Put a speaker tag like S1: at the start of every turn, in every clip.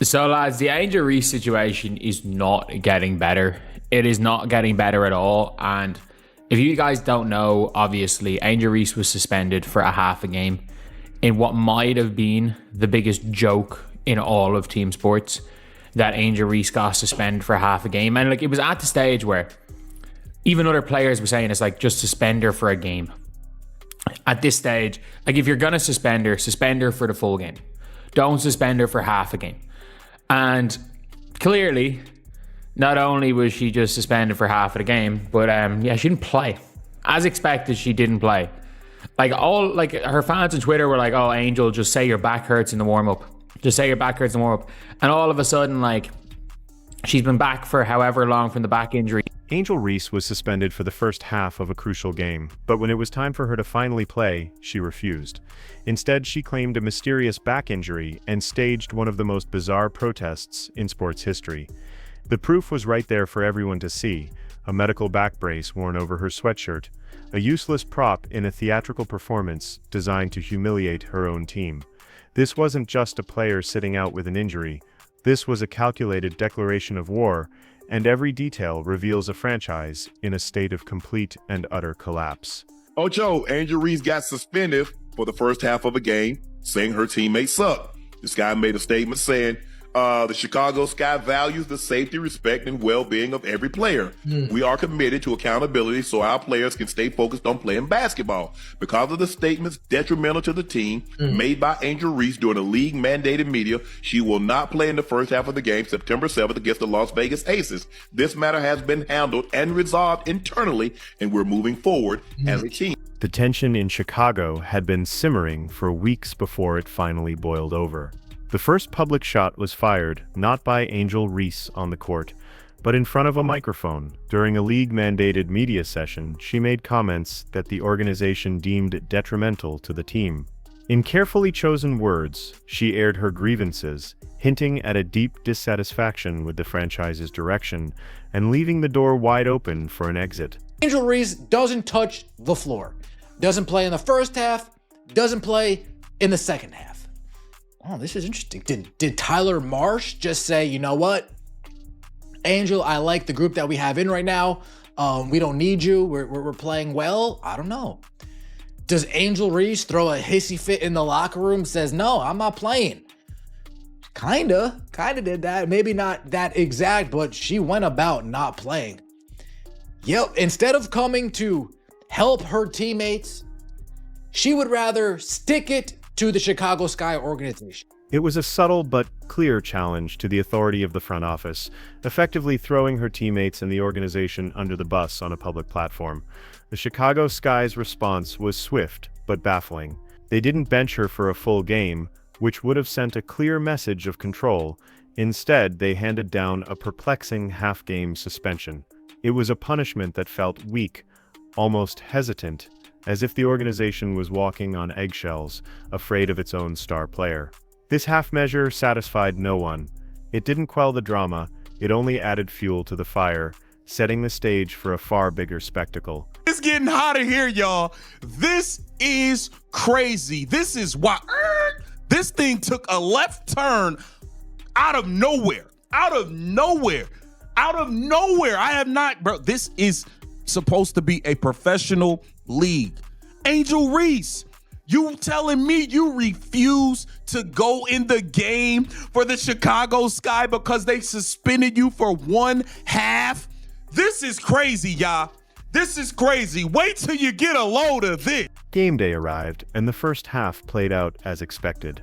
S1: So, lads, the Angel Reese situation is not getting better. It is not getting better at all. And if you guys don't know, obviously, Angel Reese was suspended for a half a game in what might have been the biggest joke in all of team sports. That Angel Reese got suspended for half a game. And like, it was at the stage where even other players were saying it's like, just suspend her for a game. At this stage, like, if you're going to suspend her for the full game. Don't suspend her for half a game. And clearly, not only was she just suspended for half of the game, but she didn't play. As expected, she didn't play. Like her fans on Twitter were like, "Oh, Angel, just say your back hurts in the warm up. Just say your back hurts in the warm up." And all of a sudden, like, she's been back for however long from the back injury.
S2: Angel Reese was suspended for the first half of a crucial game, but when it was time for her to finally play, she refused. Instead, she claimed a mysterious back injury and staged one of the most bizarre protests in sports history. The proof was right there for everyone to see: a medical back brace worn over her sweatshirt, a useless prop in a theatrical performance designed to humiliate her own team. This wasn't just a player sitting out with an injury. This was a calculated declaration of war, and every detail reveals a franchise in a state of complete and utter collapse.
S3: Ocho, Angel Reese got suspended for the first half of a game, saying her teammates suck. This guy made a statement saying, the Chicago Sky values the safety, respect, and well-being of every player. We are committed to accountability so our players can stay focused on playing basketball. Because of the statements detrimental to the team made by Angel Reese during a league-mandated media, she will not play in the first half of the game September 7th against the Las Vegas Aces. This matter has been handled and resolved internally, and we're moving forward as a team.
S2: The tension in Chicago had been simmering for weeks before it finally boiled over. The first public shot was fired, not by Angel Reese on the court, but in front of a microphone. During a league-mandated media session, she made comments that the organization deemed detrimental to the team. In carefully chosen words, she aired her grievances, hinting at a deep dissatisfaction with the franchise's direction and leaving the door wide open for an exit.
S4: Angel Reese doesn't touch the floor. Doesn't play in the first half, doesn't play in the second half. Oh, this is interesting. Did Tyler Marsh just say, you know what, Angel, I like the group that we have in right now. We don't need you. We're playing well. I don't know. Does Angel Reese throw a hissy fit in the locker room, says, no, I'm not playing? Kinda did that. Maybe not that exact, but she went about not playing. Yep, instead of coming to help her teammates, she would rather stick it to the Chicago Sky organization.
S2: It was a subtle but clear challenge to the authority of the front office, effectively throwing her teammates and the organization under the bus on a public platform. The Chicago Sky's response was swift but baffling. They didn't bench her for a full game, which would have sent a clear message of control. Instead, they handed down a perplexing half-game suspension. It was a punishment that felt weak, almost hesitant, as if the organization was walking on eggshells, afraid of its own star player. This half measure satisfied no one. It didn't quell the drama, it only added fuel to the fire, setting the stage for a far bigger spectacle.
S5: It's getting hotter here, y'all. This is crazy. This is why this thing took a left turn out of nowhere. I have not, bro. This is supposed to be a professional league. Angel Reese, you telling me you refuse to go in the game for the Chicago Sky because they suspended you for one half? This is crazy, y'all. This is crazy. Wait till you get a load of this.
S2: Game day arrived, and the first half played out as expected.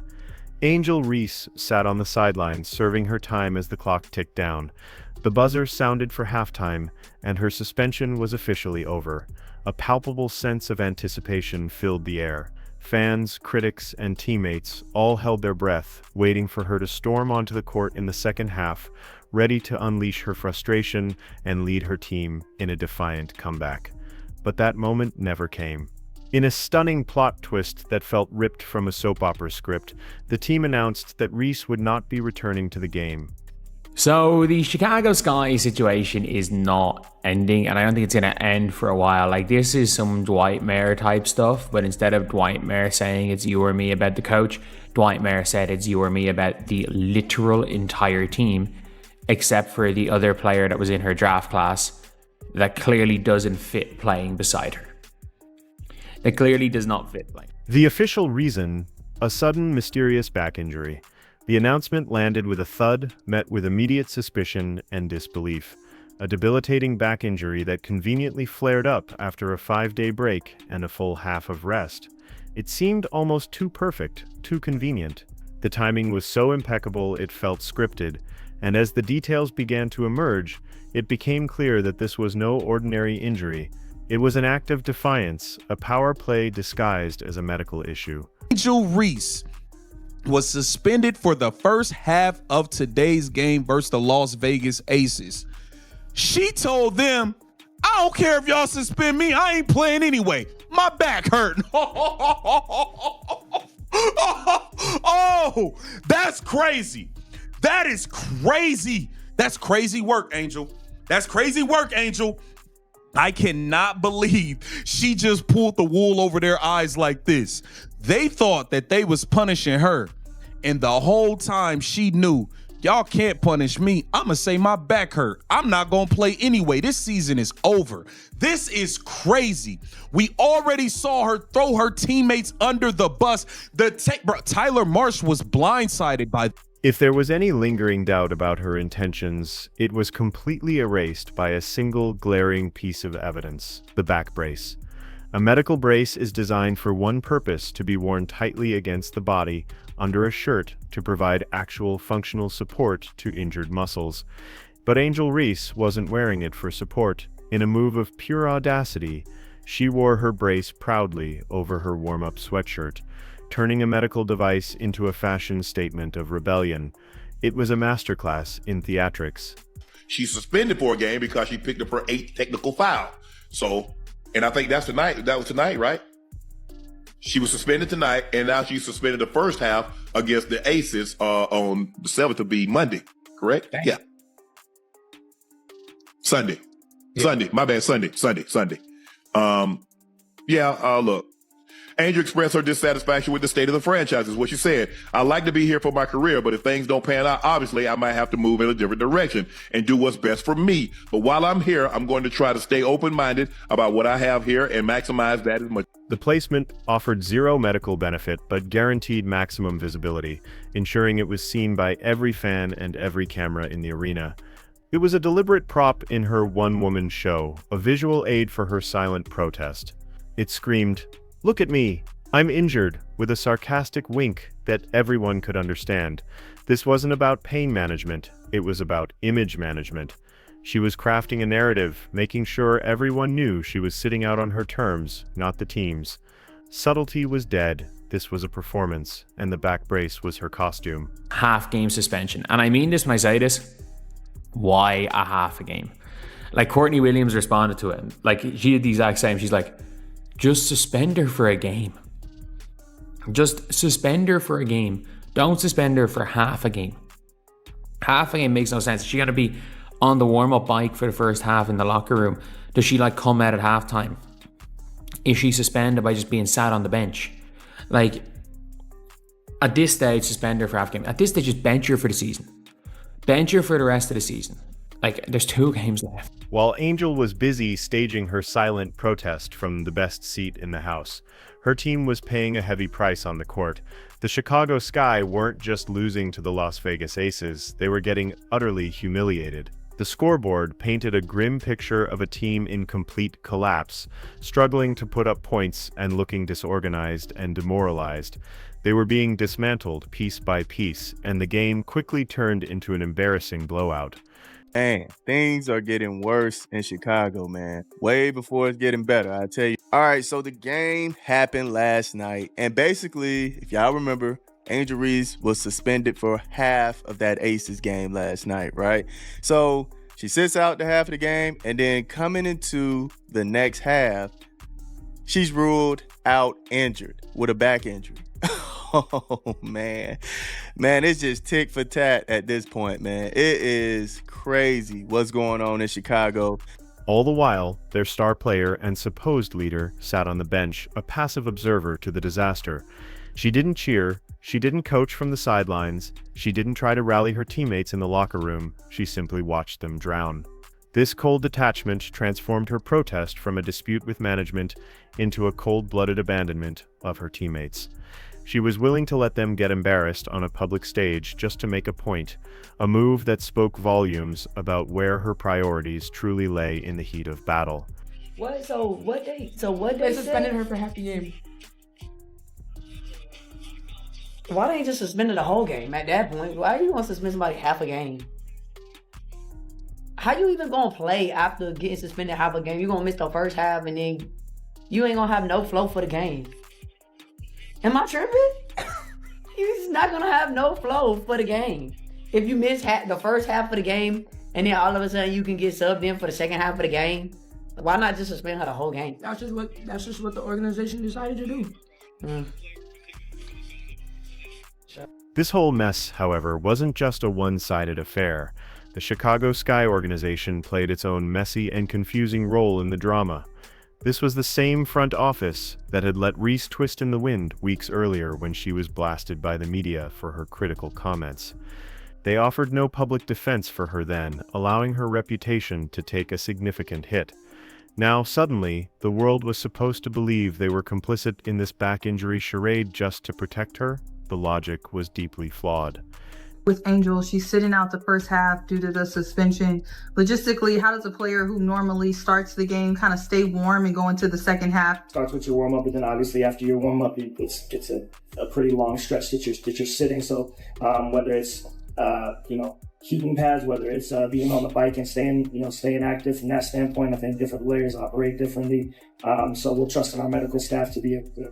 S2: Angel Reese sat on the sidelines, serving her time as the clock ticked down. The buzzer sounded for halftime, and her suspension was officially over. A palpable sense of anticipation filled the air. Fans, critics, and teammates all held their breath, waiting for her to storm onto the court in the second half, ready to unleash her frustration and lead her team in a defiant comeback. But that moment never came. In a stunning plot twist that felt ripped from a soap opera script, the team announced that Reese would not be returning to the game.
S1: So the Chicago Sky situation is not ending, and I don't think it's going to end for a while. Like, this is some Dwight Mayer type stuff, but instead of Dwight Mayer saying it's you or me about the coach, Dwight Mayer said it's you or me about the literal entire team, except for the other player that was in her draft class that clearly doesn't fit playing beside her. That clearly does not fit playing.
S2: The official reason, a sudden mysterious back injury. The announcement landed with a thud, met with immediate suspicion and disbelief. A debilitating back injury that conveniently flared up after a 5-day break and a full half of rest. It seemed almost too perfect, too convenient. The timing was so impeccable it felt scripted, and as the details began to emerge, it became clear that this was no ordinary injury. It was an act of defiance, a power play disguised as a medical issue.
S5: Angel Reese was suspended for the first half of today's game versus the Las Vegas Aces. She told them, I don't care if y'all suspend me, I ain't playing anyway. My back hurt. Oh, that's crazy. That is crazy. That's crazy work, Angel. That's crazy work, Angel. I cannot believe she just pulled the wool over their eyes like this. They thought that they was punishing her. And the whole time she knew, y'all can't punish me. I'm going to say my back hurt. I'm not going to play anyway. This season is over. This is crazy. We already saw her throw her teammates under the bus. Tyler Marsh was blindsided by.
S2: If there was any lingering doubt about her intentions, it was completely erased by a single glaring piece of evidence: the back brace. A medical brace is designed for one purpose: to be worn tightly against the body, under a shirt, to provide actual functional support to injured muscles. But Angel Reese wasn't wearing it for support. In a move of pure audacity, she wore her brace proudly over her warm-up sweatshirt, turning a medical device into a fashion statement of rebellion. It was a masterclass in theatrics.
S3: She's suspended for a game because she picked up her 8th technical foul. So, and I think that's tonight. That was tonight, right? She was suspended tonight, and now she's suspended the first half against the Aces on the 7th to be Monday, correct?
S4: Dang.
S3: Yeah. Sunday.
S4: Yeah.
S3: Sunday. My bad. Sunday. Look. Angel expressed her dissatisfaction with the state of the franchise, is what she said. I like to be here for my career, but if things don't pan out, obviously I might have to move in a different direction and do what's best for me. But while I'm here, I'm going to try to stay open-minded about what I have here and maximize that as much.
S2: The placement offered zero medical benefit but guaranteed maximum visibility, ensuring it was seen by every fan and every camera in the arena. It was a deliberate prop in her one-woman show, a visual aid for her silent protest. It screamed, "Look at me, I'm injured," with a sarcastic wink that everyone could understand. This wasn't about pain management, it was about image management. She was crafting a narrative, making sure everyone knew she was sitting out on her terms, not the team's. Subtlety was dead. This was a performance, and the back brace was her costume.
S1: Half game suspension. And I mean this when I say this. Why a half a game? Like, Courtney Williams responded to it. Like, she did the exact same. She's like, just suspend her for a game. Just suspend her for a game. Don't suspend her for half a game. Half a game makes no sense. Is she going to be on the warm-up bike for the first half in the locker room? Does she like come out at halftime? Is she suspended by just being sat on the bench? Like, at this stage, suspend her for half a game. At this stage, just bench her for the season. Bench her for the rest of the season. Like, there's 2 games left.
S2: While Angel was busy staging her silent protest from the best seat in the house, her team was paying a heavy price on the court. The Chicago Sky weren't just losing to the Las Vegas Aces, they were getting utterly humiliated. The scoreboard painted a grim picture of a team in complete collapse, struggling to put up points and looking disorganized and demoralized. They were being dismantled piece by piece, and the game quickly turned into an embarrassing blowout.
S6: Man, things are getting worse in Chicago, man. Way before it's getting better, I tell you. All right, so the game happened last night. And basically, if y'all remember, Angel Reese was suspended for half of that Aces game last night, right? So she sits out the half of the game, and then coming into the next half, she's ruled out injured with a back injury. Oh, man. Man, it's just tick for tat at this point, man. It is crazy what's going on in Chicago.
S2: All the while, their star player and supposed leader sat on the bench, a passive observer to the disaster. She didn't cheer, she didn't coach from the sidelines, she didn't try to rally her teammates in the locker room, she simply watched them drown. This cold detachment transformed her protest from a dispute with management into a cold-blooded abandonment of her teammates. She was willing to let them get embarrassed on a public stage just to make a point, a move that spoke volumes about where her priorities truly lay in the heat of battle.
S7: What? So what they
S8: suspended her for half the game.
S7: Why they ain't just suspended the whole game at that point? Why do you want to suspend somebody half a game? How you even gonna play after getting suspended half a game? You gonna miss the first half and then you ain't gonna have no flow for the game. Am I tripping? You're not gonna have no flow for the game. If you miss the first half of the game and then all of a sudden you can get subbed in for the second half of the game, why not just suspend her the whole game?
S8: That's just what the organization decided to do.
S2: This whole mess, however, wasn't just a one-sided affair. The Chicago Sky organization played its own messy and confusing role in the drama. This was the same front office that had let Reese twist in the wind weeks earlier when she was blasted by the media for her critical comments. They offered no public defense for her then, allowing her reputation to take a significant hit. Now, suddenly, the world was supposed to believe they were complicit in this back injury charade just to protect her? The logic was deeply flawed.
S9: With Angel, she's sitting out the first half due to the suspension. Logistically, how does a player who normally starts the game kind of stay warm and go into the second half?
S10: Starts with your warm up, and then obviously after your warm up, it's a pretty long stretch that you're sitting. So whether it's heating pads, whether it's being on the bike and staying active from that standpoint, I think different players operate differently. So we'll trust in our medical staff to be able to.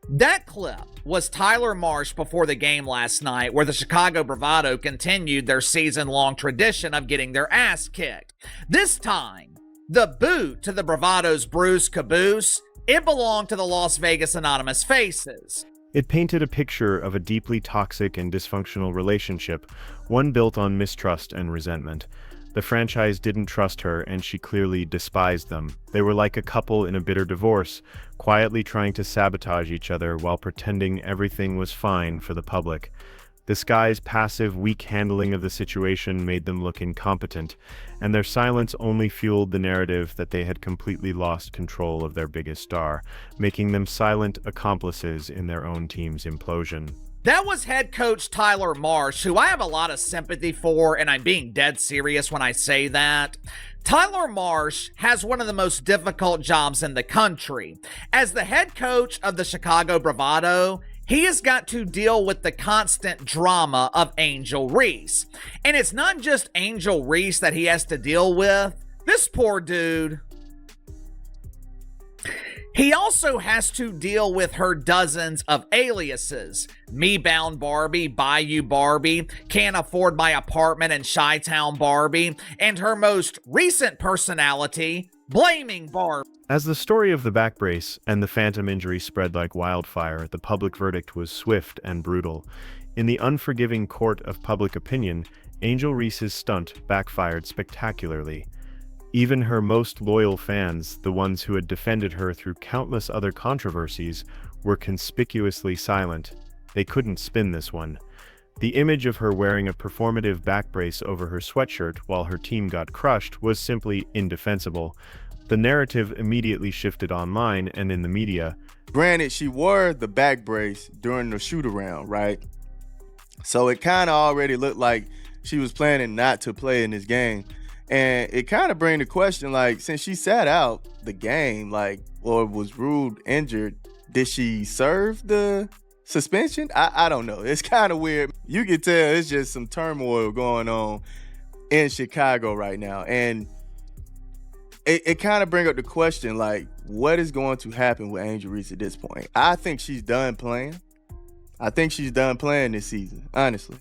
S11: That clip was Tyler Marsh before the game last night, where the Chicago Bravado continued their season-long tradition of getting their ass kicked. This time, the boot to the Bravado's bruised caboose, it belonged to the Las Vegas Anonymous Faces.
S2: It painted a picture of a deeply toxic and dysfunctional relationship, one built on mistrust and resentment. The franchise didn't trust her, and she clearly despised them. They were like a couple in a bitter divorce, quietly trying to sabotage each other while pretending everything was fine for the public. The Sky's passive, weak handling of the situation made them look incompetent, and their silence only fueled the narrative that they had completely lost control of their biggest star, making them silent accomplices in their own team's implosion.
S11: That was head coach Tyler Marsh, who I have a lot of sympathy for, and I'm being dead serious when I say that. Tyler Marsh has one of the most difficult jobs in the country. As the head coach of the Chicago Bravado, he has got to deal with the constant drama of Angel Reese. And it's not just Angel Reese that he has to deal with. This poor dude, he also has to deal with her dozens of aliases. Me Bound Barbie, Bayou Barbie, Can't Afford My Apartment in Chi-Town Barbie, and her most recent personality, Blaming Barbie.
S2: As the story of the back brace and the phantom injury spread like wildfire, the public verdict was swift and brutal. In the unforgiving court of public opinion, Angel Reese's stunt backfired spectacularly. Even her most loyal fans, the ones who had defended her through countless other controversies, were conspicuously silent. They couldn't spin this one. The image of her wearing a performative back brace over her sweatshirt while her team got crushed was simply indefensible. The narrative immediately shifted online and in the media.
S6: Granted, she wore the back brace during the shoot-around, right? So it kind of already looked like she was planning not to play in this game. And it kind of brings the question, like, since she sat out the game, like, or was ruled injured, did she serve the suspension? I don't know. It's kind of weird. You can tell it's just some turmoil going on in Chicago right now. And it kind of brings up the question, like, what is going to happen with Angel Reese at this point? I think she's done playing. I think she's done playing this season, honestly.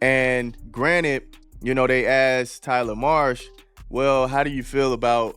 S6: And granted, they asked Tyler Marsh, well, how do you feel about,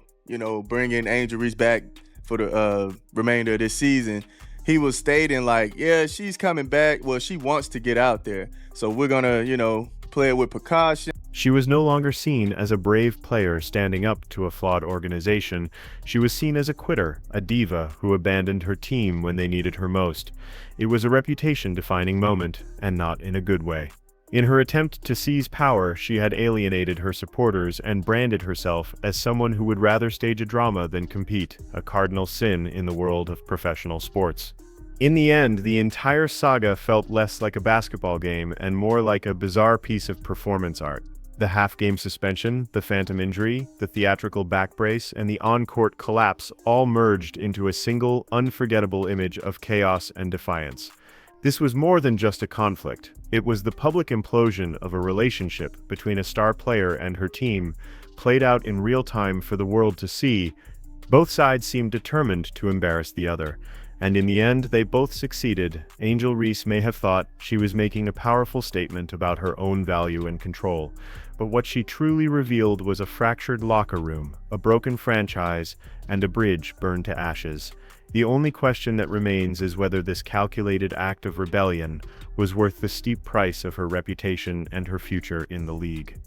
S6: bringing Angel Reese back for the remainder of this season? he was stating like, yeah, she's coming back. Well, she wants to get out there. So we're going to, play it with precaution.
S2: She was no longer seen as a brave player standing up to a flawed organization. She was seen as a quitter, a diva who abandoned her team when they needed her most. It was a reputation-defining moment, and not in a good way. In her attempt to seize power, she had alienated her supporters and branded herself as someone who would rather stage a drama than compete, a cardinal sin in the world of professional sports. In the end, the entire saga felt less like a basketball game and more like a bizarre piece of performance art. The half-game suspension, the phantom injury, the theatrical back brace, and the on-court collapse all merged into a single, unforgettable image of chaos and defiance. This was more than just a conflict. It was the public implosion of a relationship between a star player and her team, played out in real time for the world to see. Both sides seemed determined to embarrass the other, and in the end, they both succeeded. Angel Reese may have thought she was making a powerful statement about her own value and control, but what she truly revealed was a fractured locker room, a broken franchise, and a bridge burned to ashes. The only question that remains is whether this calculated act of rebellion was worth the steep price of her reputation and her future in the league.